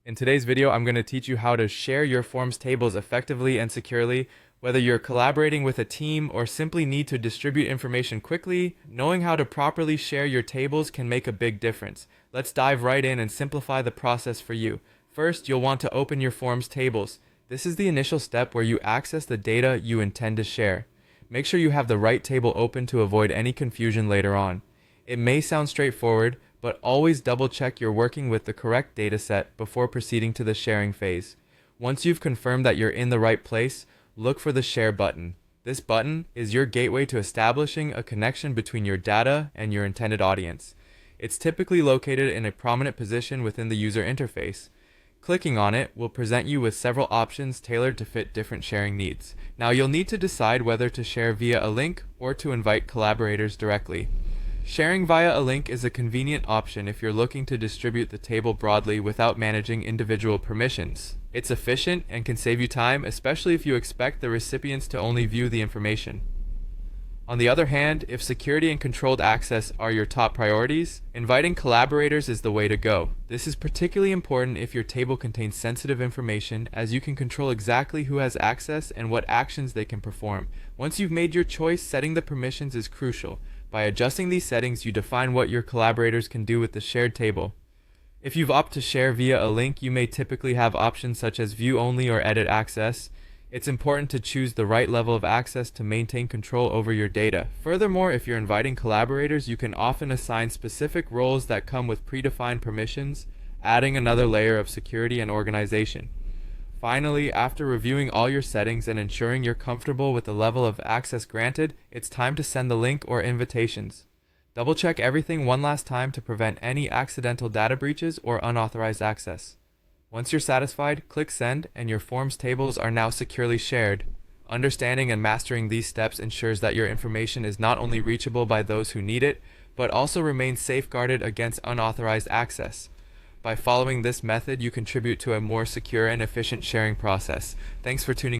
In today's video, I'm going to teach you how to share your forms tables effectively and securely. Whether you're collaborating with a team or simply need to distribute information quickly, knowing how to properly share your tables can make a big difference. Let's dive right in and simplify the process for you. First, you'll want to open your forms tables. This is the initial step where you access the data you intend to share. Make sure you have the right table open to avoid any confusion later on. It may sound straightforward, but always double check you're working with the correct dataset before proceeding to the sharing phase. Once you've confirmed that you're in the right place, look for the Share button. This button is your gateway to establishing a connection between your data and your intended audience. It's typically located in a prominent position within the user interface. Clicking on it will present you with several options tailored to fit different sharing needs. Now you'll need to decide whether to share via a link or to invite collaborators directly. Sharing via a link is a convenient option if you're looking to distribute the table broadly without managing individual permissions. It's efficient and can save you time, especially if you expect the recipients to only view the information. On the other hand, if security and controlled access are your top priorities, inviting collaborators is the way to go. This is particularly important if your table contains sensitive information, as you can control exactly who has access and what actions they can perform. Once you've made your choice, setting the permissions is crucial. By adjusting these settings, you define what your collaborators can do with the shared table. If you've opted to share via a link, you may typically have options such as view only or edit access. It's important to choose the right level of access to maintain control over your data. Furthermore, if you're inviting collaborators, you can often assign specific roles that come with predefined permissions, adding another layer of security and organization. Finally, after reviewing all your settings and ensuring you're comfortable with the level of access granted, it's time to send the link or invitations. Double check everything one last time to prevent any accidental data breaches or unauthorized access. Once you're satisfied, click send and your forms tables are now securely shared. Understanding and mastering these steps ensures that your information is not only reachable by those who need it, but also remains safeguarded against unauthorized access. By following this method, you contribute to a more secure and efficient sharing process. Thanks for tuning in.